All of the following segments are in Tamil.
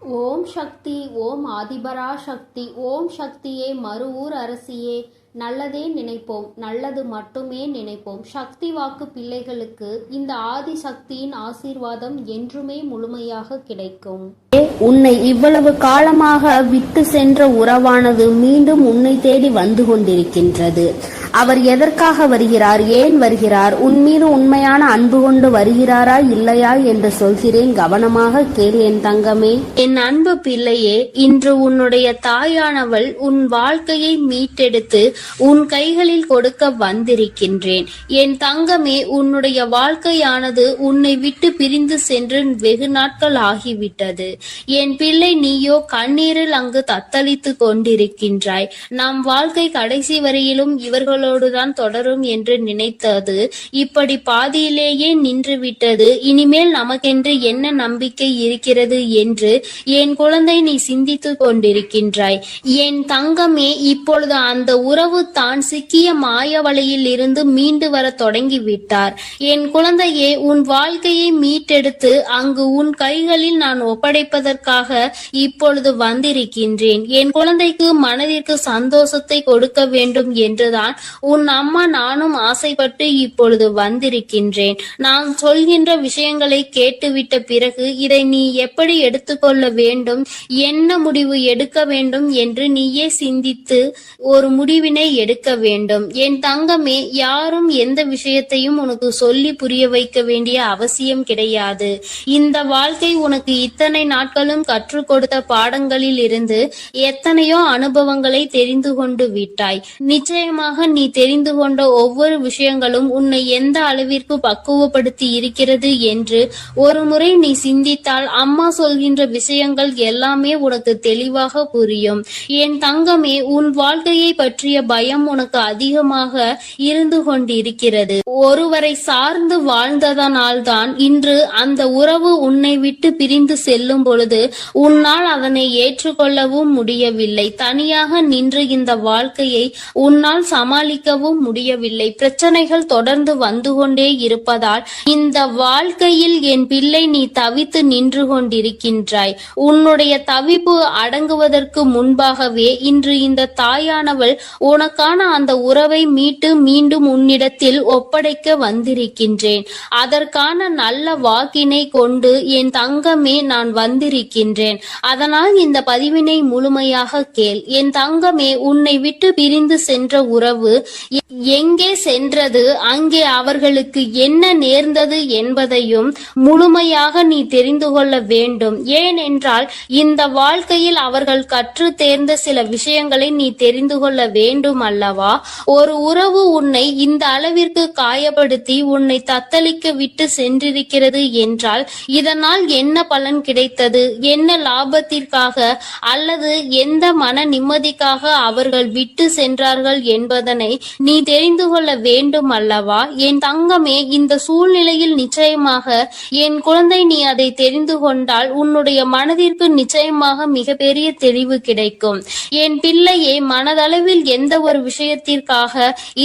ஓம் சக்தி, ஓம் ஆதிபரா சக்தி, ஓம் சக்தியே, மறுவூர் அரசியே, நல்லதே நினைப்போம், நல்லது மட்டுமே நினைப்போம். சக்தி வாக்கு பிள்ளைகளுக்கு இந்த ஆதி சக்தியின் ஆசீர்வாதம் என்றுமே முழுமையாக கிடைக்கும். உன்னை இவ்வளவு காலமாக விட்டு சென்ற உறவானது மீண்டும் உன்னை தேடி வந்து கொண்டிருக்கின்றது. அவர் எதற்காக வருகிறார், ஏன் வருகிறார், உன் மீது உண்மையான அன்பு கொண்டு வருகிறாரா இல்லையா என்று சொல்கிறேன், கவனமாக கேள் என் தங்கமே. என் அன்பு பிள்ளையே, இன்று உன்னுடைய தாயானவள் உன் வாழ்க்கையை மீட்டெடுத்து உன் கைகளில் கொடுக்க வந்திருக்கின்றேன். என் தங்கமே, உன்னுடைய வாழ்க்கையானது உன்னை விட்டு பிரிந்து சென்று வெகு நாட்கள் ஆகிவிட்டது. என் பிள்ளை, நீயோ கண்ணீரில் அங்கு தத்தளித்து கொண்டிருக்கின்றாய். நம் வாழ்க்கை கடைசி வரையிலும் இவர்களோடுதான் தொடரும் என்று நினைத்தது இப்படி பாதியிலேயே நின்றுவிட்டது. இனிமேல் நமக்கென்று என்ன நம்பிக்கை இருக்கிறது என்று என் குழந்தை நீ சிந்தித்து கொண்டிருக்கின்றாய். என் தங்கமே, இப்பொழுது அந்த உறவு தான் சிக்கிய மாய வலையில் இருந்து மீண்டு வர தொடங்கிவிட்டார். என் குழந்தையே, உன் வாழ்க்கையை மீட்டெடுத்து அங்கு உன் கைகளில் நான் ஒப்படைப்பதற்காக இப்பொழுது வந்திருக்கின்றேன். என் குழந்தைக்கு மனதிற்கு சந்தோஷத்தை கொடுக்க வேண்டும் என்றுதான் உன் அம்மா நானும் ஆசைப்பட்டு இப்பொழுது வந்திருக்கின்றேன். நான் சொல்கின்ற விஷயங்களை கேட்டுவிட்ட பிறகு இதை நீ எப்படி எடுத்துக்கொள்ள வேண்டும், என்ன முடிவு எடுக்க வேண்டும் என்று நீயே சிந்தித்து ஒரு முடிவினை எடுக்க வேண்டும். என் தங்கமே, யாரும் எந்த விஷயத்தையும் உனக்கு சொல்லி புரிய வைக்க வேண்டிய அவசியம் கிடையாது. இந்த வாழ்க்கை உனக்கு இத்தனை நாட்களும் கற்றுக் கொடுத்த பாடங்களில் இருந்து எத்தனையோ அனுபவங்களை தெரிந்து கொண்டு விட்டாய். நிச்சயமாக நீ தெரிந்து கொண்ட ஒவ்வொரு விஷயங்களும் உன்னை எந்த அளவிற்கு பக்குவப்படுத்தி இருக்கிறது என்று ஒரு முறை நீ சிந்தித்தால் அம்மா சொல்கின்ற விஷயங்கள் எல்லாமே உனக்கு தெளிவாக புரியும். என் தங்கமே, உன் வாழ்க்கையை பற்றிய பயம் உனக்கு அதிகமாக இருந்து கொண்டிருக்கிறது. ஒருவரை சார்ந்து வாழ்ந்ததனால்தான் இன்று அந்த உறவு உன்னை விட்டு பிரிந்து செல்லும் பொழுது உன்னால் அதனை ஏற்றுக்கொள்ளவும் முடியவில்லை. தனியாக நின்று இந்த வாழ்க்கையை உன்னால் சமாளிக்கவும் முடியவில்லை. பிரச்சனைகள் தொடர்ந்து வந்து கொண்டே இருப்பதால் இந்த வாழ்க்கையில் என் பிள்ளை நீ தவித்து நின்று கொண்டிருக்கின்றாய். உன்னுடைய தவிப்பு அடங்குவதற்கு முன்பாகவே இன்று இந்த தாயானவள் உனக்கான அந்த உறவை மீட்டு மீண்டும் உன்னிடத்தில் ஒப்படைக்க வந்திருக்கின்றேன். அதற்கான நல்ல வாக்கினை கொண்டு என் தங்கமே நான் வந்திருக்கின்றேன். அதனால் இந்த பதிவினை முழுமையாக கேள். என் தங்கமே, உன்னை விட்டு பிரிந்து சென்ற உறவு எங்கே சென்றது, அங்கே அவர்களுக்கு என்ன நேர்ந்தது என்பதையும் முழுமையாக நீ தெரிந்து கொள்ள வேண்டும். ஏனென்றால் இந்த வாழ்க்கையில் அவர்கள் கற்று தேர்ந்த சில விஷயங்களை நீ தெரிந்து கொள்ள வேண்டும் அல்லவா? ஒரு உறவு உன்னை இந்த அளவிற்கு காயப்படுத்தி உன்னை தத்தளிக்க விட்டு சென்றிருக்கிறது என்றால் இதனால் என்ன பலன் கிடைத்தது, என்ன லாபத்திற்காக அல்லது எந்த மன நிம்மதிக்காக அவர்கள் விட்டு சென்றார்கள் என்பதனை நீ தெரிந்து கொள்ள வேண்டும் அல்லவா? என் தங்கமே, இந்த சூழ்நிலையில் நிச்சயமாக என் குழந்தை நீ அதை தெரிந்து கொண்டால் உன்னுடைய மனதிற்கு நிச்சயமாக மிகப்பெரிய தெளிவு கிடைக்கும். என் பிள்ளையே, மனதளவில் எந்த ஒரு விஷயத்திற்காக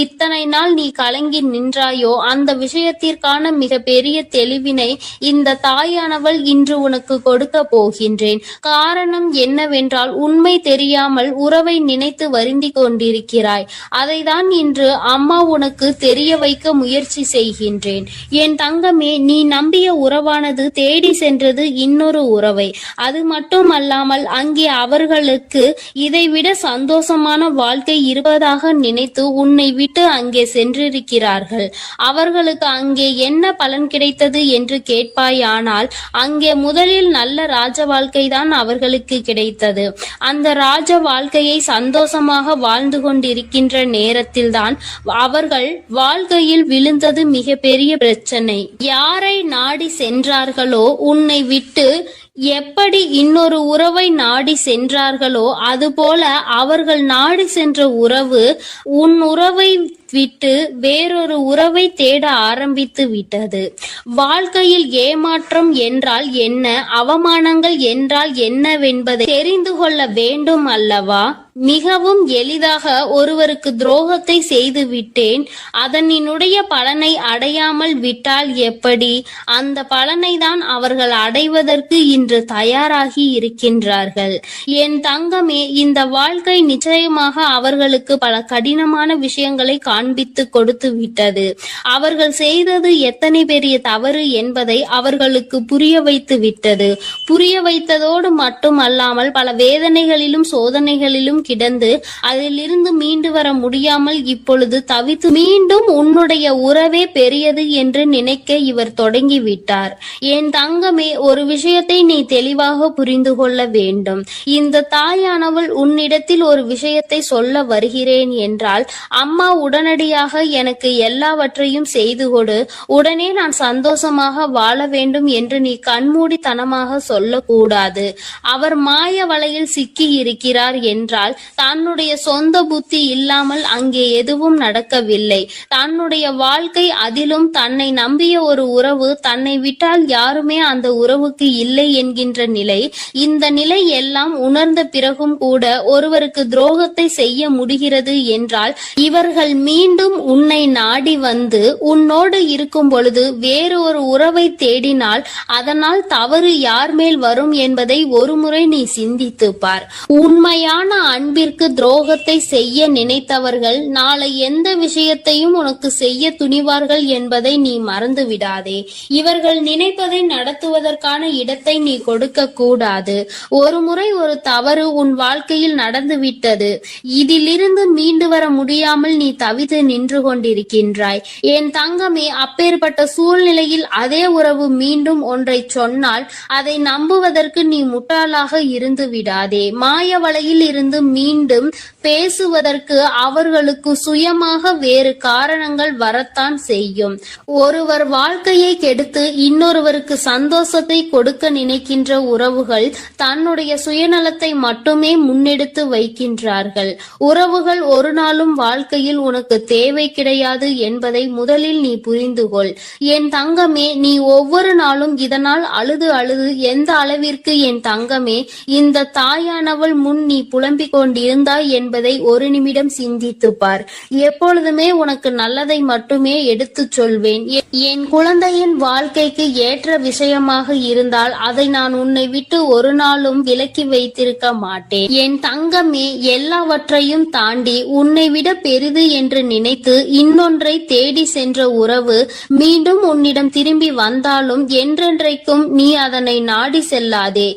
இத்தனை நாள் நீ கலங்கி நின்றாயோ அந்த விஷயத்திற்கான மிகப்பெரிய தெளிவினை இந்த தாயானவள் இன்று உனக்கு கொடுக்க போகின்றேன். காரணம் என்னவென்றால் உண்மை தெரியாமல் உறவை நினைத்து வருந்தி கொண்டிருக்கிறாய். அதைதான் இன்று அம்மா உனக்கு தெரிய வைக்க முயற்சி செய்கின்றேன். என் தங்கமே, நீ நம்பிய உறவானது தேடி சென்றது இன்னொரு உறவை. அது மட்டுமல்லாமல் அங்கே அவர்களுக்கு இதைவிட சந்தோஷமான வாழ்க்கை இருப்பதாக நினைத்து உன்னை விட்டு அங்கே சென்றிருக்கிறார்கள். அவர்களுக்கு அங்கே என்ன பலன் கிடைத்தது என்று கேட்பாயானால் அங்கே முதலில் நல்ல ராஜ வாழ்க்கை தான் அவர்களுக்கு கிடைத்தது. அந்த ராஜ வாழ்க்கையை சந்தோஷமாக வாழ்ந்து கொண்டிருக்கின்ற நேரத்தில் தான் அவர்கள் வாழ்க்கையில் விழுந்தது மிகப்பெரிய பிரச்சனை. யாரை நாடி சென்றார்களோ உன்னை விட்டு, எப்படி இன்னொரு உறவை நாடி சென்றார்களோ அதுபோல அவர்கள் நாடி சென்ற உறவு உன் உறவை விட்டு வேறொரு உறவை தேட ஆரம்பித்து விட்டது. வாழ்க்கையில் ஏமாற்றம் என்றால் என்ன, அவமானங்கள் என்றால் என்னவென்பதை தெரிந்து கொள்ள வேண்டும் அல்லவா? மிகவும் எளிதாக ஒருவருக்கு துரோகத்தை செய்து விட்டேன், அதனினுடைய பலனை அடையாமல் விட்டால் எப்படி? அந்த பலனை தான் அவர்கள் அடைவதற்கு இன்று தயாராகி இருக்கின்றார்கள். என் தங்கமே, இந்த வாழ்க்கை நிச்சயமாக அவர்களுக்கு பல கடினமான விஷயங்களை காண்பித்து கொடுத்து விட்டது. அவர்கள் செய்தது எத்தனை பெரிய தவறு என்பதை அவர்களுக்கு புரிய வைத்து விட்டது. புரிய வைத்ததோடு மட்டுமல்லாமல் பல வேதனைகளிலும் சோதனைகளிலும் கிடந்து அதிலிருந்து மீண்டு வர முடியாமல் இப்பொழுது தவித்து மீண்டும் உன்னுடைய உறவே பெரியது என்று நினைக்க இவர் தொடங்கிவிட்டார். என் தங்கமே, ஒரு விஷயத்தை நீ தெளிவாக புரிந்து கொள்ள வேண்டும். இந்த தாயானவள் உன்னிடத்தில் ஒரு விஷயத்தை சொல்ல வருகிறேன் என்றால், அம்மா உடனடியாக எனக்கு எல்லாவற்றையும் செய்து கொடு, உடனே நான் சந்தோஷமாக வாழ வேண்டும் என்று நீ கண்மூடித்தனமாக சொல்லக்கூடாது. அவர் மாய வலையில் சிக்கி இருக்கிறார் என்றால் தன்னுடைய சொந்த புத்தி இல்லாமல் அங்கே எதுவும் நடக்கவில்லை. தன்னுடைய வாழ்க்கை, அதிலும் தன்னை நம்பிய ஒரு உறவு, தன்னை விட்டால் யாருமே அந்த உறவுக்கு இல்லை என்கின்ற நிலை. இந்த நிலை எல்லாம் உணர்ந்த பிறகும் கூட ஒருவருக்கு துரோகத்தை செய்ய முடிகிறது என்றால், இவர்கள் மீண்டும் உன்னை நாடி வந்து உன்னோடு இருக்கும் பொழுது வேறு ஒரு உறவை தேடினால் அதனால் தவறு யார் மேல் வரும் என்பதை ஒருமுறை நீ சிந்தித்து பார். உண்மையான அன்பிற்கு துரோகத்தை செய்ய நினைத்தவர்கள் நாளை எந்த விஷயத்தையும் உனக்கு செய்ய துணிவார்கள் என்பதை நீ மறந்து விடாதே. இவர்கள் நினைப்பதை நடத்துவதற்கான இடத்தை நீ கொடுக்க கூடாது. ஒரு முறை ஒரு தவறு உன் வாழ்க்கையில் நடந்துவிட்டது. இதிலிருந்து மீண்டு வர முடியாமல் நீ தவித்து நின்று கொண்டிருக்கின்றாய். என் தங்கமே, அப்பேற்பட்ட சூழ்நிலையில் அதே உறவு மீண்டும் ஒன்றை சொன்னால் அதை நம்புவதற்கு நீ முட்டாளாக இருந்து விடாதே. மாய வலையில் இருந்து மீண்டும் பேசுவதற்கு அவர்களுக்கு சுயமாக வேறு காரணங்கள் வரத்தான் செய்யும். ஒருவர் வாழ்க்கையை கெடுத்து இன்னொருவருக்கு சந்தோஷத்தை கொடுக்க நினைக்கின்ற உறவுகள் தன்னுடைய சுயநலத்தை மட்டுமே முன்னெடுத்து வைக்கின்றார்கள். உறவுகள் ஒரு நாளும் வாழ்க்கையில் உனக்கு தேவை கிடையாது என்பதை முதலில் நீ புரிந்து கொள். என் தங்கமே, நீ ஒவ்வொரு நாளும் இதனால் அழுது அழுது எந்த அளவிற்கு என் தங்கமே இந்த தாயானவள் முன் நீ புலம்பிக் கொண்டிருந்தாய் என்பதை ஒரு நிமிடம் சிந்தித்து பார். எப்பொழுதுமே உனக்கு நல்லதை மட்டுமே எடுத்துச் சொல்வேன். என் குழந்தையின் வாழ்க்கைக்கு ஏற்ற விஷயமாக இருந்தால் அதை நான் உன்னை விட்டு ஒரு நாளும் விலக்கி வைத்திருக்க மாட்டேன். என் தங்கமே, எல்லாவற்றையும் தாண்டி உன்னை விட பெரிது என்று நினைத்து இன்னொன்றை தேடி சென்ற உறவு மீண்டும் உன்னிடம் திரும்பி வந்தாலும் என்றென்றைக்கும் நீ அதனை நாடி செல்லாதே.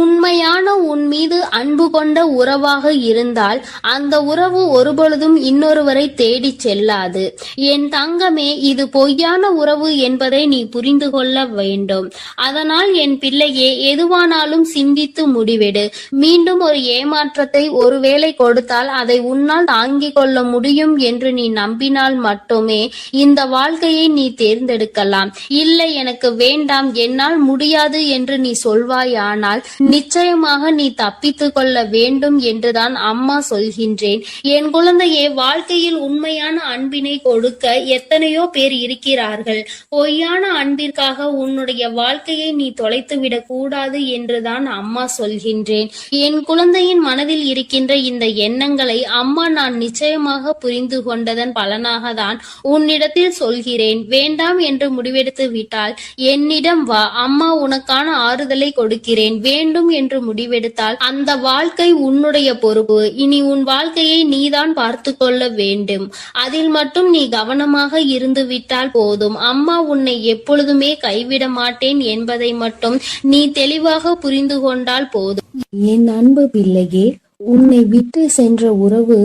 உண்மையான உன் மீது அன்பு கொண்ட உறவாக இருந்தால் அந்த உறவு ஒருபொழுதும் இன்னொருவரை தேடி செல்லாது. என் தங்கமே, இது பொய்யான உறவு என்பதை நீ புரிந்து கொள்ள வேண்டும். அதனால் என் பிள்ளையே, எதுவானாலும் சிந்தித்து முடிவெடு. மீண்டும் ஒரு ஏமாற்றத்தை ஒருவேளை கொடுத்தால் அதை உன்னால் தாங்கிக் கொள்ள முடியும் என்று நீ நம்பினால் மட்டுமே இந்த வாழ்க்கையை நீ தேர்ந்தெடுக்கலாம். இல்லை, எனக்கு வேண்டாம், என்னால் முடியாது என்று நீ சொல்வாயானால் நிச்சயமாக நீ தப்பித்துக் கொள்ள வேண்டும் என்றுதான் அம்மா சொல்கின்றேன். என் குழந்தையே, வாழ்க்கையில் உண்மையான அன்பினை கொடுக்க எத்தனையோ பேர் இருக்கிறார்கள். பொய்யான அன்பிற்காக உன்னுடைய வாழ்க்கையை நீ தொலைத்துவிடக் கூடாது என்றுதான் அம்மா சொல்கின்றேன். என் குழந்தையின் மனதில் இருக்கின்ற இந்த எண்ணங்களை அம்மா நான் நிச்சயமாக புரிந்து கொண்டதன் பலனாக தான் உன்னிடத்தில் சொல்கிறேன். வேண்டாம் என்று முடிவெடுத்து விட்டால் என்னிடம் வா, அம்மா உனக்கான ஆறுதலை கொடுக்கிறேன். வேண்டும் என்று முடிவெடுத்தால் அந்த வாழ்க்கை உன்னுடைய பொறுப்பு. இனி உன் வாழ்க்கையை நீதான் பார்த்து கொள்ள வேண்டும். அதில் மட்டும் நீ கவனமாக இருந்து விட்டால் போதும். அம்மா உன்னை எப்பொழுதுமே கைவிட மாட்டேன் என்பதை மட்டும் நீ தெளிவாக புரிந்து கொண்டால் போதும். என் அன்பு பிள்ளையே, உன்னை விட்டு சென்ற உறவு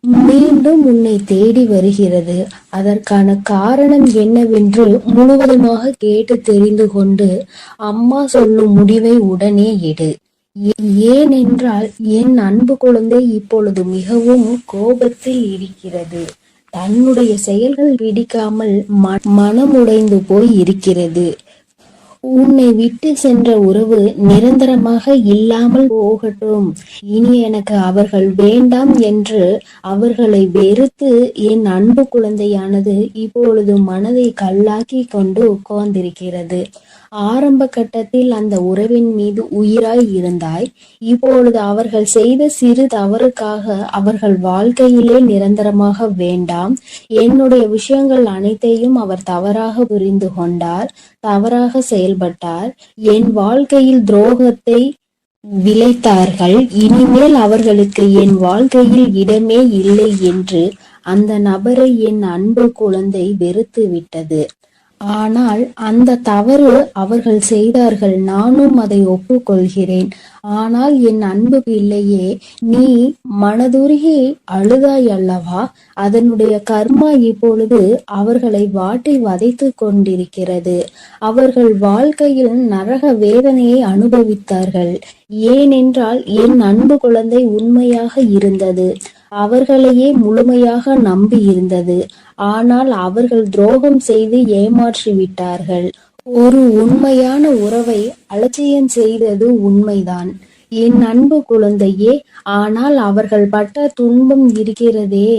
மீண்டும் உன்னை தேடி வருகிறது. அதற்கான காரணம் என்னவென்று முழுவதுமாக கேட்டு தெரிந்து கொண்டு அம்மா சொல்லும் முடிவை உடனே எடு. ஏனென்றால் என் அன்பு குழந்தை இப்பொழுது மிகவும் கோபத்தில் இருக்கிறது. தன்னுடைய செயல்கள் பிடிக்காமல் மனமுடைந்து போய் இருக்கிறது. உன்னை விட்டு சென்ற உறவு நிரந்தரமாக இல்லாமல் போகட்டும். இனி எனக்கு அவர்கள் வேண்டாம் என்று அவர்களை வெறுத்து என் அன்பு குழந்தையானது இப்பொழுது மனதை கல்லாக்கி கொண்டு உட்கார்ந்திருக்கிறது. ஆரம்ப கட்டத்தில் அந்த உறவின் மீது உயிராய் இருந்தாய். இப்பொழுது அவர்கள் செய்த சிறு தவறுக்காக அவர்கள் வாழ்க்கையிலே நிரந்தரமாக வேண்டாம். என்னுடைய விஷயங்கள் அனைத்தையும் அவர் தவறாக புரிந்து கொண்டார், தவறாக செயல்பட்டார், என் வாழ்க்கையில் துரோகத்தை விளைத்தார்கள். இனிமேல் அவர்களுக்கு என் வாழ்க்கையில் இடமே இல்லை என்று அந்த நபரை என் அன்பு குழந்தை வெறுத்து விட்டது. ஆனால் அந்த தவறு அவர்கள் செய்தார்கள், நானும் அதை ஒப்புக்கொள்கிறேன். ஆனால் என் அன்பு பிள்ளையே, நீ மனதுருகி அழுதாய் அல்லவா? அதனுடைய கர்மா இப்பொழுது அவர்களை வாட்டி வதைத்து கொண்டிருக்கிறது. அவர்கள் வாழ்க்கையில் நரக வேதனையை அனுபவித்தார்கள். ஏனென்றால் என் அன்பு குழந்தை உண்மையாக இருந்தது, அவர்களையே முழுமையாக நம்பி இருந்தது. ஆனால் அவர்கள் துரோகம் செய்து ஏமாற்றி விட்டார்கள். ஒரு உண்மையான உறவை அலட்சியம் செய்தது உண்மைதான் என் அன்பு குழந்தையே. ஆனால் அவர்கள் பட்ட துன்பம் இருக்கிறதே,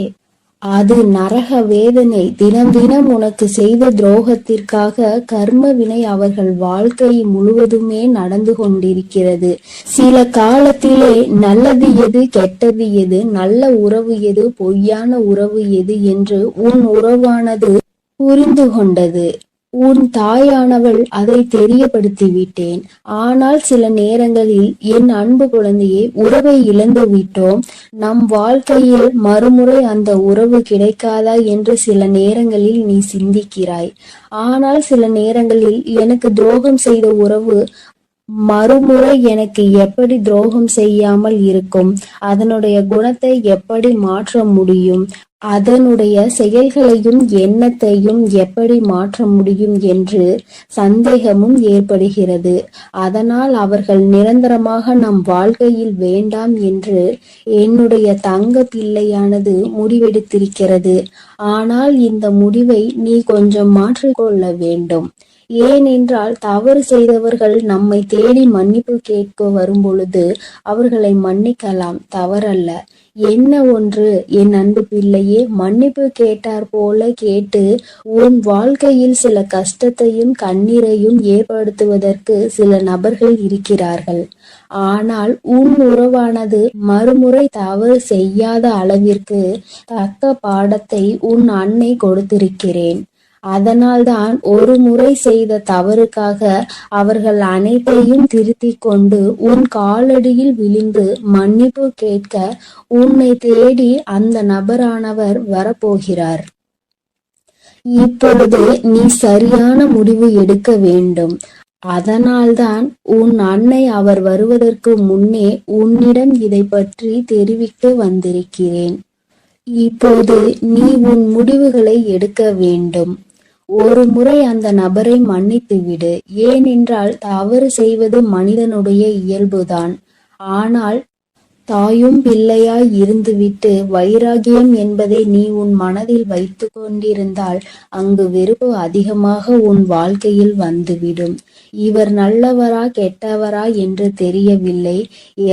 அது நரக வேதனை. தினம் தினம் உனக்கு செய்த துரோகத்திற்காக கர்ம வினை அவர்கள் வாழ்க்கை முழுவதுமே நடந்து கொண்டிருக்கிறது. சில காலத்திலே நல்லது எது, கெட்டது எது, நல்ல உறவு எது, பொய்யான உறவு எது என்று உன் உறவானது புரிந்து கொண்டது. உன் தாயானவள் அதை தெரியப்படுத்தி விட்டேன். ஆனால் சில நேரங்களில் என் அன்பு குழந்தையே, உறவை இழந்து விட்டோம், நம் வாழ்க்கையில் மறுமுறை அந்த உறவு கிடைக்காதா என்று சில நேரங்களில் நீ சிந்திக்கிறாய். ஆனால் சில நேரங்களில் எனக்கு துரோகம் செய்த உறவு மறுமுறை எனக்கு எப்படி துரோகம் செய்யாமல் இருக்கும், அதனுடைய குணத்தை எப்படி மாற்ற முடியும், அதனுடைய செயல்களையும் எண்ணத்தையும் எப்படி மாற்ற முடியும் என்று சந்தேகமும் ஏற்படுகிறது. அதனால் அவர்கள் நிரந்தரமாக நம் வாழ்க்கையில் வேண்டாம் என்று என்னுடைய தங்க பிள்ளையானது முடிவெடுத்திருக்கிறது. ஆனால் இந்த முடிவை நீ கொஞ்சம் மாற்றிக்கொள்ள வேண்டும். ஏனென்றால் தவறு செய்தவர்கள் நம்மை தேடி மன்னிப்பு கேட்க வரும் பொழுது அவர்களை மன்னிக்கலாம், தவறல்ல. என்ன ஒன்று என் அன்பு பிள்ளையே, மன்னிப்பு கேட்டார் போல கேட்டு உன் வாழ்க்கையில் சில கஷ்டத்தையும் கண்ணீரையும் ஏற்படுத்துவதற்கு சில நபர்கள் இருக்கிறார்கள். ஆனால் உன் உறவானது மறுமுறை தவறு செய்யாத அளவிற்கு தக்க பாடத்தை உன் அன்னை கொடுத்திருக்கிறேன். அதனால்தான் ஒரு முறை செய்த தவறுக்காக அவர்கள் அனைத்தையும் திருத்திக் கொண்டு உன் காலடியில் விழுந்து மன்னிப்பு கேட்க உன்னை தேடி அந்த நபரானவர் வரப்போகிறார். இப்பொழுது நீ சரியான முடிவு எடுக்க வேண்டும். அதனால்தான் உன் அன்னை அவர் வருவதற்கு முன்னே உன்னிடம் இதை பற்றி தெரிவிக்க வந்திருக்கிறேன். இப்போது நீ உன் முடிவுகளை எடுக்க வேண்டும். ஒரு முறை அந்த நபரை மன்னித்து விடு. ஏனென்றால் தவறு செய்வது மனிதனுடைய இயல்புதான். ஆனால் தாயும் பிள்ளையாய் இருந்துவிட்டு வைராகியம் என்பதை நீ உன் மனதில் வைத்து கொண்டிருந்தால் அங்கு வெறுப்பு அதிகமாக உன் வாழ்க்கையில் வந்துவிடும். இவர் நல்லவரா கெட்டவரா என்று தெரியவில்லை,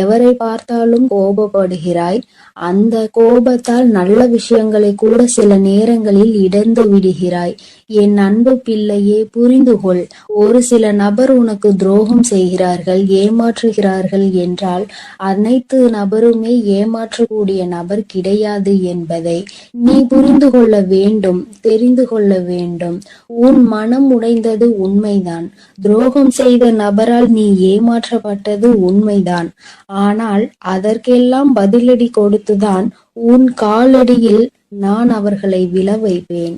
எவரை பார்த்தாலும் கோபப்படுகிறாய். அந்த கோபத்தால் நல்ல விஷயங்களை கூட சில நேரங்களில் இழந்து விடுகிறாய். என் அன்பு பிள்ளையே, புரிந்து கொள். ஒரு சில நபர் உனக்கு துரோகம் செய்கிறார்கள், ஏமாற்றுகிறார்கள் என்றால் அனைத்து நபருமே ஏமாற்றக்கூடிய நபர் கிடையாது என்பதை நீ புரிந்து கொள்ள வேண்டும், தெரிந்து கொள்ள வேண்டும். உன் மனம் உடைந்தது உண்மைதான். துரோகம் செய்த நபரால் நீ ஏமாற்றப்பட்டது உண்மைதான். ஆனால் அதற்கெல்லாம் பதிலடி கொடுத்துதான் உன் காலடியில் நான் அவர்களை விழ வைப்பேன்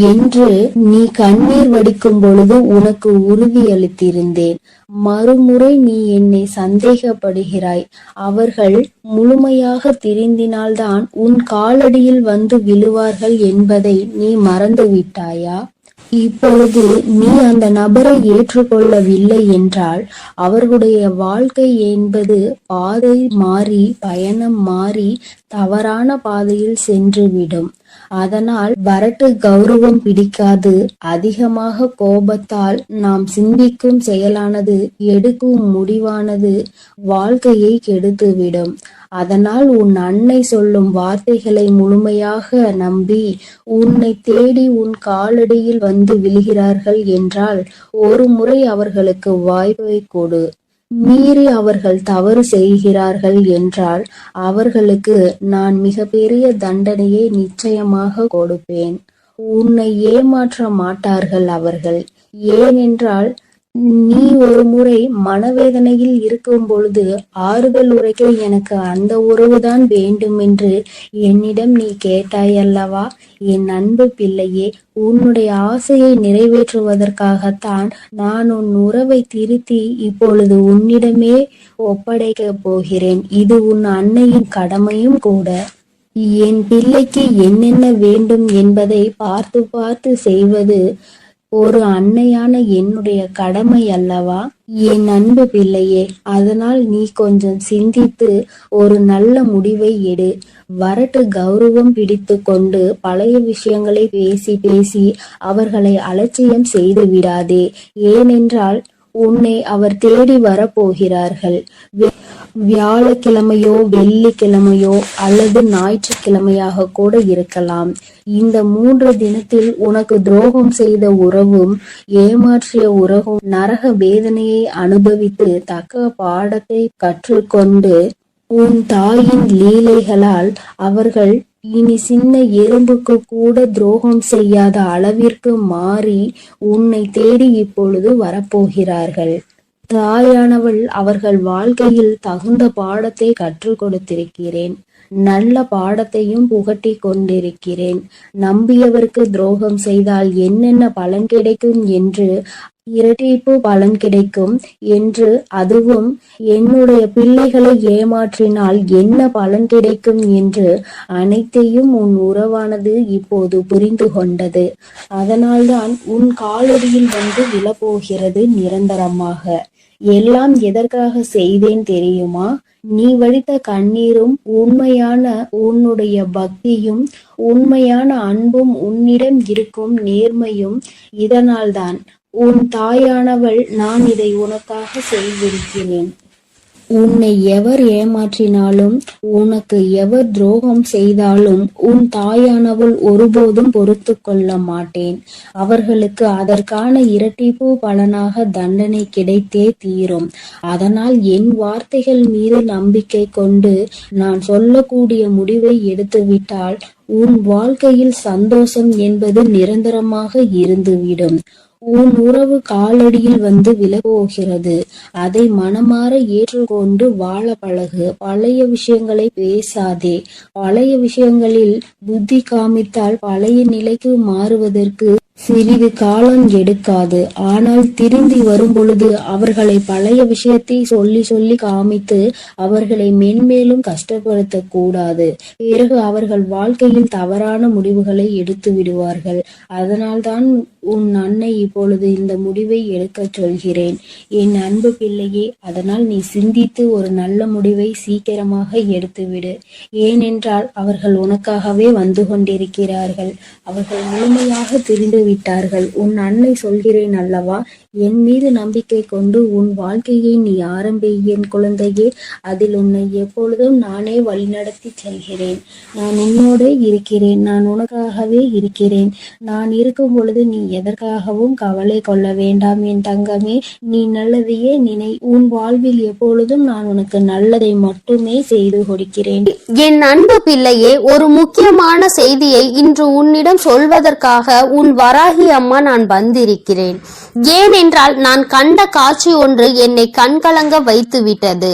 என்று நீ கண்ணீர் வடிக்கும் பொழுது உனக்கு உறுதியளித்திருந்தேன். மறுமுறை நீ என்னை சந்தேகப்படுகிறாய். அவர்கள் முழுமையாக திருந்தினால்தான் உன் காலடியில் வந்து விழுவார்கள் என்பதை நீ மறந்து விட்டாயா? இப்பொழுது நீ அந்த நபரை ஏற்றுக்கொள்ளவில்லை என்றால் அவர்களுடைய வாழ்க்கை என்பது பாதை மாறி, பயணம் மாறி தவறான பாதையில் சென்றுவிடும். அதனால் வரட்டு கௌரவம் பிடிக்காது. அதிகமாக கோபத்தால் நாம் சிந்திக்கும் செயலானது, எடுக்கும் முடிவானது வாழ்க்கையை கெடுத்துவிடும். அதனால் உன் அன்னை சொல்லும் வார்த்தைகளை முழுமையாக நம்பி உன்னை தேடி உன் காலடியில் வந்து விழுகிறார்கள் என்றால் ஒரு முறை அவர்களுக்கு வாய்ப்பை கொடு. மீறி அவர்கள் தவறு செய்கிறார்கள் என்றால் அவர்களுக்கு நான் மிகப்பெரிய தண்டனையை நிச்சயமாக கொடுப்பேன். உன்னை ஏமாற்ற மாட்டார்கள் அவர்கள். ஏனென்றால் நீ ஒரு முறை மனவேதனையில் இருக்கும் பொழுது ஆறுதல் உரைக்க எனக்கு அந்த உறவுதான் வேண்டும் என்று என்னிடம் நீ கேட்டாய் அல்லவா? என் அன்பு பிள்ளையே, உன்னுடைய ஆசையை நிறைவேற்றுவதற்காகத்தான் நான் உன் உறவை திருத்தி இப்பொழுது உன்னிடமே ஒப்படைக்கப் போகிறேன். இது உன் அன்னையின் கடமையும் கூட. என் பிள்ளைக்கு என்னென்ன வேண்டும் என்பதை பார்த்து பார்த்து செய்வது ஒரு அன்னையான என்னுடைய கடமை அல்லவா? என் அன்பு பிள்ளையே, அதனால் நீ கொஞ்சம் சிந்தித்து ஒரு நல்ல முடிவை எடு. வரட்டு கௌரவம் பிடித்து கொண்டு பழைய விஷயங்களை பேசி பேசி அவர்களை அலட்சியம் செய்து விடாதே. ஏனென்றால் உன்னை அவர் தேடி வரப்போகிறார்கள். வியாழக்கிழமையோ வெள்ளிக்கிழமையோ அல்லது ஞாயிற்றுக்கிழமையாக கூட இருக்கலாம். இந்த 3 தினத்தில் உனக்கு துரோகம் செய்த உறவும் ஏமாற்றிய உறவும் நரக வேதனையை அனுபவித்து தக்க பாடத்தை கற்றுக்கொண்டு உன் தாயின் லீலைகளால் அவர்கள் இனி சின்ன எறும்புக்கு கூட துரோகம் செய்யாத அளவிற்கு மாறி உன்னை தேடி இப்பொழுது வரப்போகிறார்கள். தாயானவள் அவர்கள் வாழ்க்கையில் தகுந்த பாடத்தை கற்றுக் கொடுத்திருக்கிறேன். நல்ல பாடத்தையும் புகட்டி கொண்டிருக்கிறேன். நம்பியவருக்கு துரோகம் செய்தால் என்னென்ன பலன் கிடைக்கும் என்று, இரட்டிப்பு பலன் கிடைக்கும் என்று, அதுவும் என்னுடைய பிள்ளைகளை ஏமாற்றினால் என்ன பலன் கிடைக்கும் என்று அனைத்தையும் உன் உறவானது இப்போது புரிந்து கொண்டது. அதனால்தான் உன் காலடியில் வந்து விழப்போகிறது நிரந்தரமாக. எல்லாம் எதற்காக செய்தேன் தெரியுமா? நீ வடித்த கண்ணீரும் உண்மையான உன்னுடைய பக்தியும் உண்மையான அன்பும் உன்னிடம் இருக்கும் நேர்மையும் இதனால்தான். உன் தாயானவள் நான் இதை உனக்காக செய்திருக்கிறேன். உன்னை எவர் ஏமாற்றினாலும் உனக்கு எவர் துரோகம் செய்தாலும் உன் தாயானவள் ஒருபோதும் பொறுத்து கொள்ள மாட்டேன். அவர்களுக்கு அதற்கான இரட்டிப்பு பலனாக தண்டனை கிடைத்தே தீரும். அதனால் என் வார்த்தைகள் மீது நம்பிக்கை கொண்டு நான் சொல்லக்கூடிய முடிவை எடுத்துவிட்டால் உன் வாழ்க்கையில் சந்தோஷம் என்பது நிரந்தரமாக இருந்துவிடும். உன் உறவு காலடியில் வந்து விலகப்போகிறது. அதை மனமாற ஏற்றுக்கொண்டு வாழ பழகு. பழைய விஷயங்களை பேசாதே. பழைய விஷயங்களில் புத்தி காமித்தால் பழைய நிலைக்கு மாறுவதற்கு சிறிது காலம் எடுக்காது. ஆனால் திரும்பி வரும் பொழுது அவர்களை பழைய விஷயத்தை சொல்லி சொல்லி காமித்து அவர்களை மென்மேலும் கஷ்டப்படுத்த கூடாது. பிறகு அவர்கள் வாழ்க்கையில் தவறான முடிவுகளை எடுத்து விடுவார்கள். அதனால்தான் உன் அன்னை இப்பொழுது இந்த முடிவை எடுக்க சொல்கிறேன். என் அன்பு பிள்ளையே, அதனால் நீ சிந்தித்து ஒரு நல்ல முடிவை சீக்கிரமாக எடுத்துவிடு. ஏனென்றால் அவர்கள் உனக்காகவே வந்து கொண்டிருக்கிறார்கள். அவர்கள் முழுமையாக திரிந்து விட்டார்கள். உன் அன்னை சொல்கிறேன் அல்லவா, என் மீது நம்பிக்கை கொண்டு உன் வாழ்க்கையை நீ ஆரம்பி என் குழந்தையே. அதில் உன்னை எப்பொழுதும் நானே வழிநடத்தி செல்கிறேன். நான் உன்னோடு இருக்கிறேன். நான் உனக்காகவே இருக்கிறேன். நான் இருக்கும் பொழுது நீ எதற்காகவும் கவலை கொள்ள வேண்டாம் என் தங்கமே. நீ நல்லதையே நினை. உன் வாழ்வில் எப்பொழுதும் நான் உனக்கு நல்லதை மட்டுமே செய்து கொடுக்கிறேன். என் அன்பு பிள்ளையே, ஒரு முக்கியமான செய்தியை இன்று உன்னிடம் சொல்வதற்காக உன் வராகி அம்மா நான் வந்திருக்கிறேன். ஏனென்றால் நான் கண்ட காட்சி ஒன்று என்னை கண்கலங்க வைத்து விட்டது.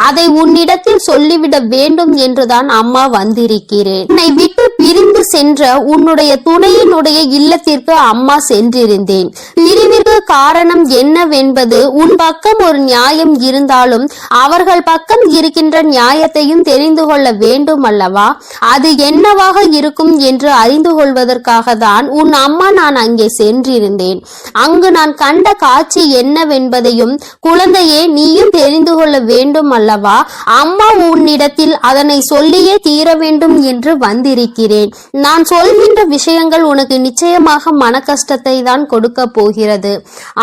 அதை உன்னிடத்தில் சொல்லிவிட வேண்டும் என்றுதான் அம்மா வந்திருக்கிறேன். என்னை விட்டு பிரிந்து சென்ற உன்னுடைய துணையினுடைய இல்லத்திற்கு அம்மா சென்றிருந்தேன். பிரிவிற்கு காரணம் என்னவென்பது உன் பக்கம் ஒரு நியாயம் இருந்தாலும் அவர்கள் பக்கம் இருக்கின்ற நியாயத்தையும் தெரிந்து கொள்ள வேண்டும் அல்லவா? அது என்னவாக இருக்கும் என்று அறிந்து கொள்வதற்காக தான் உன் அம்மா நான் அங்கே சென்றிருந்தேன். அங்கு நான் கண்ட காட்சி என்னவென்பதையும் குழந்தையே நீயும் தெரிந்து கொள்ள வேண்டும் அல்லவா? அம்மா உன்னிடத்தில் அதனை சொல்லியே தீர வேண்டும் என்று வந்திருக்கிறேன். நான் சொல்கின்ற விஷயங்கள் உனக்கு நிச்சயமாக மன கஷ்டத்தை தான் கொடுக்க போகிறது.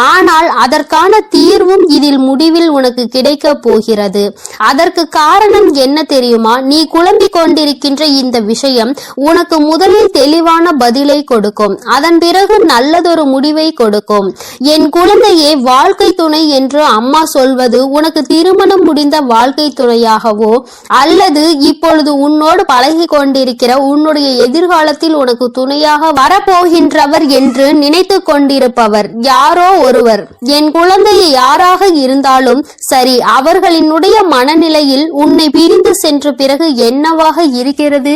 ஆனால் அதற்கான தீர்வும் இதில் முடிவில் உனக்கு கிடைக்க போகிறது. அதற்கு காரணம் என்ன தெரியுமா? நீ குழம்பிக் கொண்டிருக்கின்ற இந்த விஷயம் உனக்கு முதலில் தெளிவான பதிலை கொடுக்கும். அதன் பிறகு நல்லதொரு முடிவை கொடுக்கும். என் குழந்தையே, வாழ்க்கை துணை என்று அம்மா சொல்வது உனக்கு திருமணம் முடிந்த வாழ்க்கை துணையாகவோ அல்லது இப்பொழுது உன்னோடு பழகி கொண்டிருக்கிற உன்னுடைய எதிர்காலத்தில் உனக்கு துணையாக வரப்போகின்றவர் என்று நினைத்து கொண்டிருப்பவர் யாரோ ஒருவர். என் குழந்தையை யாராக இருந்தாலும் சரி, அவர்களினுடைய மனநிலையில் உன்னை பிரிந்து சென்ற பிறகு என்னவாக இருக்கிறது,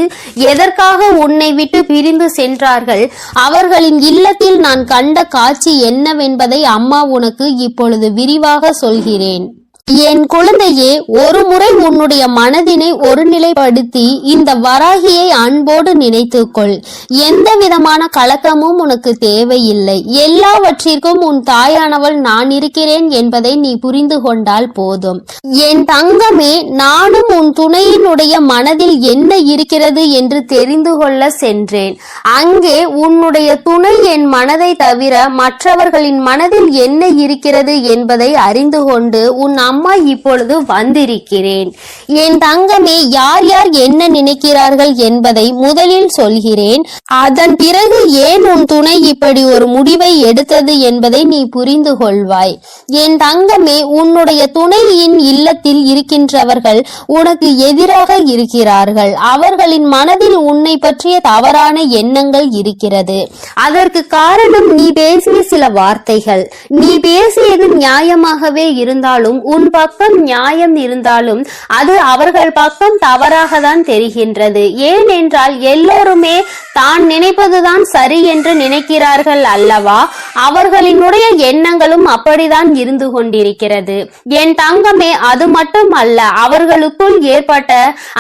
எதற்காக உன்னை விட்டு பிரிந்து சென்றார்கள், அவர்களின் இல்லத்தில் நான் கண்ட காட்சி என்னவென்பதை அம்மா உனக்கு இப்பொழுது விரிவாக சொல்கிறேன். என் குழந்தையே, ஒரு முறை உன்னுடைய மனதினை ஒருநிலைப்படுத்தி இந்த வராகியை அன்போடு நினைத்துக்கொள். எந்த விதமான கலக்கமும் உனக்கு தேவையில்லை. எல்லாவற்றிற்கும் உன் தாயானவள் நான் இருக்கிறேன் என்பதை நீ புரிந்து கொண்டால் போதும். என் தங்கமே, நானும் உன் துணையினுடைய மனதில் என்ன இருக்கிறது என்று தெரிந்து கொள்ள சென்றேன். அங்கே உன்னுடைய துணை என் மனதை தவிர மற்றவர்களின் மனதில் என்ன இருக்கிறது என்பதை அறிந்து கொண்டு உன் அம்மா இப்பொழுது வந்திருக்கிறேன். என் தங்கமே, யார் யார் என்ன நினைக்கிறார்கள் என்பதை முதலில் சொல்கிறேன். அதன் பிறகு ஏன் உன் துணை இப்படி ஒரு முடிவை எடுத்தது என்பதை நீ புரிந்து கொள்வாய். என் தங்கமே, உன்னுடைய துணையின் இல்லத்தில் இருக்கின்றவர்கள் உனக்கு எதிராக இருக்கிறார்கள். அவர்களின் மனதில் உன்னை பற்றிய தவறான எண்ணங்கள் இருக்கிறது. அதற்கு காரணம் நீ பேசிய சில வார்த்தைகள். நீ பேசியது நியாயமாகவே இருந்தாலும், உன் பக்கம் நியாயம் இருந்தாலும் அது அவர்கள் பக்கம் தவறாக தான் தெரிகின்றது. ஏனென்றால் எல்லோருமே தான் நினைப்பதுதான் சரி என்று நினைக்கிறார்கள் அல்லவா? அவர்களினுடைய எண்ணங்களும் அப்படிதான் இருந்து கொண்டிருக்கிறது. என் தங்கமே, அது மட்டும் அல்ல, அவர்களுக்குள் ஏற்பட்ட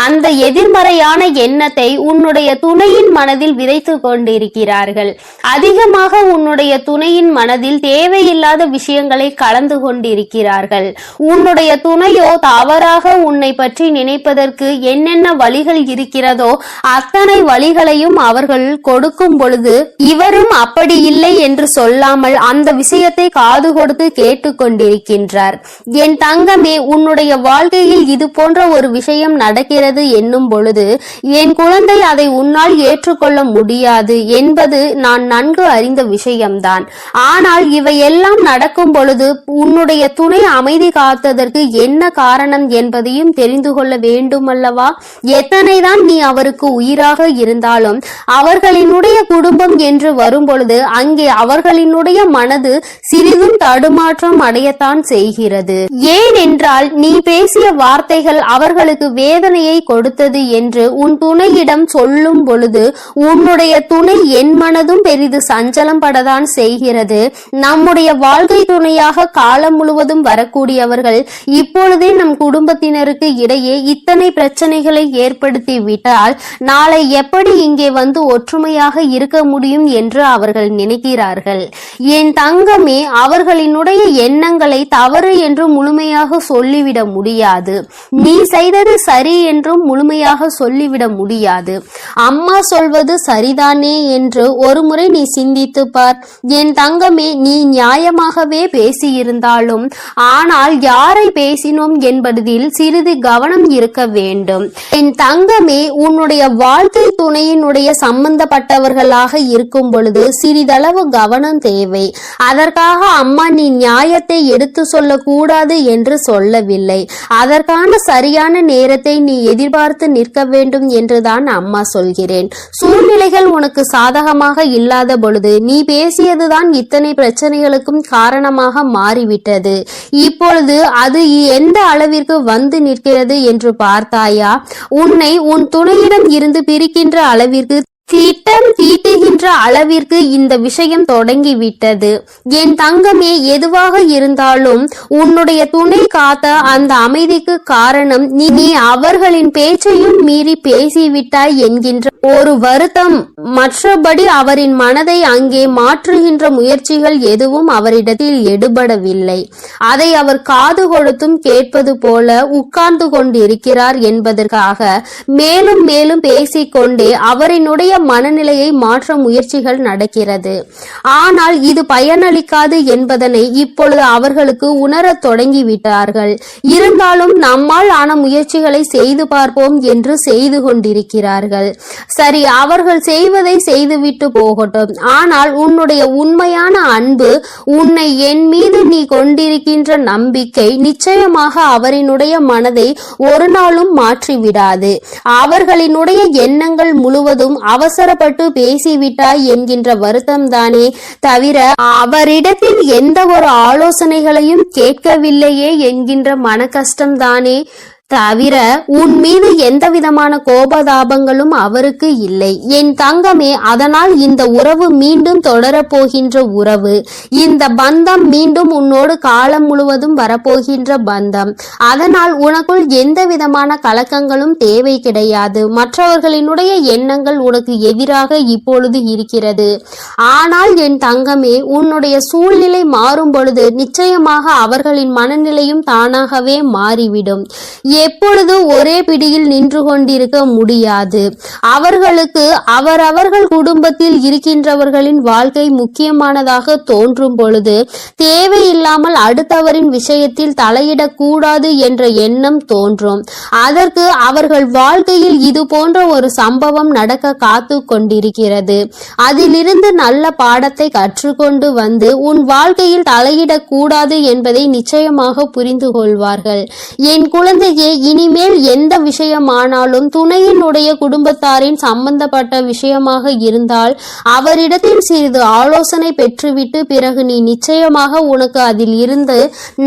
அந்த எதிர்மறையான எண்ணத்தை உன்னுடைய துணையின் மனதில் விதைத்து கொண்டிருக்கிறார்கள். அதிகமாக உன்னுடைய துணையின் மனதில் தேவையில்லாத விஷயங்களை கலந்து கொண்டிருக்கிறார்கள். உன்னுடைய துணையோ தவறாக உன்னை பற்றி நினைப்பதற்கு என்னென்ன வழிகள் இருக்கிறதோ அத்தனை வழிகளையும் அவர்கள் கொடுக்கும் பொழுது இவரும் அப்படி இல்லை என்று சொல்லாமல் அந்த விஷயத்தை காது கொடுத்து கேட்டுக்கொண்டிருக்கின்றார். என் தங்கமே, உன்னுடைய வாழ்க்கையில் இது போன்ற ஒரு விஷயம் நடக்கிறது என்னும் பொழுது என் குழந்தை அதை உன்னால் ஏற்றுக்கொள்ள முடியாது என்பது நான் நன்கு அறிந்த விஷயம்தான். ஆனால் இவையெல்லாம் நடக்கும் பொழுது உன்னுடைய துணை அமைதி காத்ததற்கு என்ன காரணம் என்பதையும் தெரிந்து கொள்ள வேண்டும் அல்லவா? எத்தனைதான் நீ அவருக்கு உயிராக இருந்தாலும் அவர்களினுடைய குடும்பம் என்று வரும் பொழுது அங்கே அவர்களினுடைய மனது சிறிதும் தடுமாற்றம் அடையத்தான் செய்கிறது. ஏனென்றால் நீ பேசிய வார்த்தைகள் அவர்களுக்கு வேதனையை கொடுத்தது என்று உன் துணையிடம் சொல்லும் பொழுது உன்னுடைய துணை என் மனதும் பெரிது சஞ்சலம் படத்தான் செய்கிறது. நம்முடைய வாழ்க்கை துணையாக காலம் முழுவதும் வரக்கூடியவர்கள் இப்பொழுதே நம் குடும்பத்தினருக்கு இடையே இத்தனை பிரச்சனைகளை ஏற்படுத்தி விட்டால் நாளை எப்படி இங்கே வந்து ஒற்றுமையாக இருக்க முடியும் என்று அவர்கள் நினைக்கிறார்கள். என் தங்கமே, அவர்களினுடைய எண்ணங்களை தவறு என்று முழுமையாக சொல்லிவிட முடியாது. நீ செய்தது சரி என்றும் முழுமையாக சொல்லிவிட முடியாது. அம்மா சொல்வது சரிதானே என்று ஒரு முறை நீ சிந்தித்து பார். என் தங்கமே, நீ நியாயமாகவே பேசியிருந்தாலும் ஆனால் யாரை பேசினோம் என்பதில் சிறிது கவனம் இருக்க வேண்டும். என் தங்கமே, உன்னுடைய வாழ்க்கை துணையினுடைய சம்பந்தப்பட்டவர்களாக இருக்கும் பொழுது சிறிதளவு கவனம் தேவை. அதற்காக அம்மா நீ நியாயத்தை எடுத்து சொல்ல கூடாது என்று சொல்லவில்லை. அதற்கான சரியான நேரத்தை நீ எதிர்பார்த்து நிற்க வேண்டும் என்றுதான் அம்மா சொல்கிறேன். சூழ்நிலைகள் உனக்கு சாதகமாக இல்லாத பொழுது நீ பேசியதுதான் இத்தனை பிரச்சனைகளுக்கும் காரணமாக மாறிவிட்டது. இப்பொழுது அது எந்த அளவிற்கு வந்து நிற்கிறது என்று பார்த்தாயா? உன்னை உன் துணையிடம் இருந்து பிரிக்கின்ற அளவிற்கு திட்டம் தீட்டுகின்ற அளவிற்கு இந்த விஷயம் தொடங்கிவிட்டது. என் தங்கமே, எதுவாக இருந்தாலும் உன்னுடைய துணை காத்த அந்த அமைதிக்கு காரணம் நீ அவர்களின் பேச்சையும் மீறி பேசிவிட்டாய் என்கின்ற ஒரு வருத்தம். மற்றபடி அவரின் மனதை அங்கே மாற்றுகின்ற முயற்சிகள் எதுவும் அவரிடத்தில் எடுபடவில்லை. அதை அவர் காது கொடுத்தும் கேட்பது போல உட்கார்ந்து கொண்டிருக்கிறார் என்பதற்காக மேலும் மேலும் பேசிக்கொண்டே அவரினுடைய மனநிலையை மாற்ற முயற்சிகள் நடக்கிறது. ஆனால் இது பயனளிக்காது என்பதனை இப்பொழுது அவர்களுக்கு உணரத் தொடங்கிவிட்டார்கள். இருந்தாலும் நம்மால் ஆன முயற்சிகளை செய்து பார்ப்போம் என்று செய்து கொண்டிருக்கிறார்கள். சரி, அவர்கள் செய்வதை செய்துவிட்டு போகட்டும். ஆனால் உன்னுடைய உண்மையான அன்பு, உன்னை என் மீது நீ கொண்டிருக்கின்ற நம்பிக்கை நிச்சயமாக அவரினுடைய மனதை ஒரு நாளும் மாற்றிவிடாது. அவர்களினுடைய எண்ணங்கள் முழுவதும் அவசரப்பட்டு பேசிவிட்டாய் என்கின்ற வருத்தம் தானே தவிர அவரிடத்தில் எந்த ஒரு ஆலோசனைகளையும் கேட்கவில்லையே என்கின்ற மன கஷ்டம் தானே தவிர உன் மீது எந்த விதமான கோபதாபங்களும் அவருக்கு இல்லை. என் தங்கமே, அதனால் இந்த உறவு மீண்டும் தொடரப்போகின்ற உறவு. இந்த பந்தம் மீண்டும் உன்னோடு காலம் முழுவதும் வரப்போகின்ற பந்தம். அதனால் உனக்குள் எந்த விதமான கலக்கங்களும் தேவை கிடையாது. மற்றவர்களினுடைய எண்ணங்கள் உனக்கு எதிராக இப்பொழுது இருக்கிறது. ஆனால் என் தங்கமே, உன்னுடைய சூழ்நிலை மாறும் பொழுது நிச்சயமாக அவர்களின் மனநிலையும் தானாகவே மாறிவிடும். எப்பொழுது ஒரே பிடியில் நின்று கொண்டிருக்க முடியாது. அவர்களுக்கு அவரவர்கள் குடும்பத்தில் இருக்கின்றவர்களின் வாழ்க்கை முக்கியமானதாக தோன்றும் பொழுது தேவையில்லாமல் அடுத்தவரின் விஷயத்தில் தலையிடக்கூடாது என்ற எண்ணம் தோன்றும். அதற்கு அவர்கள் வாழ்க்கையில் இது போன்ற ஒரு சம்பவம் நடக்க காத்து கொண்டிருக்கிறது. அதிலிருந்து நல்ல பாடத்தை கற்றுக்கொண்டு வந்து உன் வாழ்க்கையில் தலையிடக்கூடாது என்பதை நிச்சயமாக புரிந்து கொள்வார்கள். என் குழந்தையே, இனிமேல் எந்த விஷயமானாலும் துணையினுடைய குடும்பத்தாரின் சம்பந்தப்பட்ட விஷயமாக இருந்தால் அவரிடத்தில் சிறிது ஆலோசனை பெற்றுவிட்டு பிறகு நீ நிச்சயமாக உனக்கு அதில் இருந்து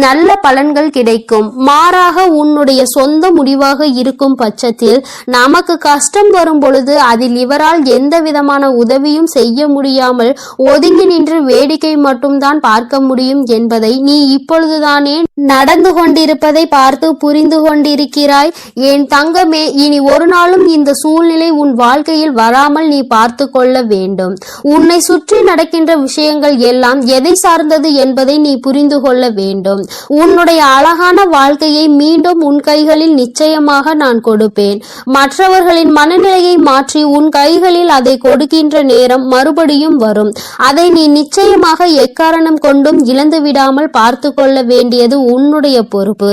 நல்ல பலன்கள் கிடைக்கும். மாறாக உன்னுடைய சொந்த முடிவாக இருக்கும் பட்சத்தில் நமக்கு கஷ்டம் வரும் பொழுது அதில் இவரால் எந்த விதமான உதவியும் செய்ய முடியாமல் ஒதுங்கி நின்று வேடிக்கை மட்டும்தான் பார்க்க முடியும் என்பதை நீ இப்பொழுதுதானே நடந்து கொண்டிருப்பதை பார்த்து புரிந்து கொண்டிருக்கிறாய். என் தங்கமே, இனி ஒரு நாளும் இந்த சூழ்நிலை உன் வாழ்க்கையில் வராமல் நீ பார்த்து கொள்ள வேண்டும். உன்னை சுற்றி நடக்கின்ற விஷயங்கள் எல்லாம் எதை சார்ந்தது என்பதை நீ புரிந்து கொள்ள வேண்டும். உன்னுடைய அழகான வாழ்க்கையை மீண்டும் உன் கைகளில் நிச்சயமாக நான் கொடுப்பேன். மற்றவர்களின் மனநிலையை மாற்றி உன் கைகளில் அதை கொடுக்கின்ற நேரம் மறுபடியும் வரும். அதை நீ நிச்சயமாக எக்காரணம் கொண்டும் இழந்து விடாமல் பார்த்து கொள்ள வேண்டியது உன்னுடைய பொறுப்பு.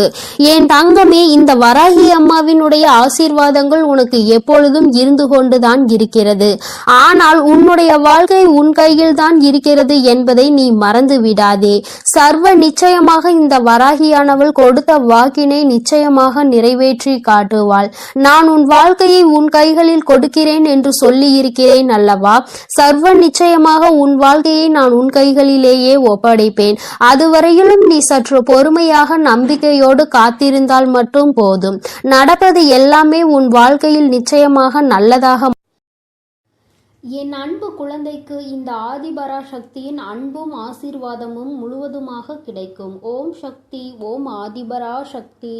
என் தங்கமே, இந்த வராகி அம்மாவினுடைய ஆசீர்வாதங்கள் உனக்கு எப்பொழுதும் இருந்து கொண்டுதான் இருக்கிறது. ஆனால் உன்னுடைய வாழ்க்கை உன் கையில் தான் இருக்கிறது என்பதை நீ மறந்து விடாதே. சர்வ நிச்சயமாக இந்த வராகியானவள் கொடுத்த வாக்கினை நிச்சயமாக நிறைவேற்றி காட்டுவாள். நான் உன் வாழ்க்கையை உன் கைகளில் கொடுக்கிறேன் என்று சொல்லி இருக்கிறேன் அல்லவா? சர்வ நிச்சயமாக உன் வாழ்க்கையை நான் உன் கைகளிலேயே ஒப்படைப்பேன். அதுவரையிலும் நீ சற்று பொறுமையாக நம்பிக்கையோடு காத்திருந்தால் மட்டும் போதும். நடப்பது எல்லாமே உன் வாழ்க்கையில் நிச்சயமாக நல்லதாக. என் அன்பு குழந்தைக்கு இந்த ஆதிபரா சக்தியின் அன்பும் ஆசீர்வாதமும் முழுவதுமாக கிடைக்கும். ஓம் சக்தி, ஓம் ஆதிபரா சக்தி.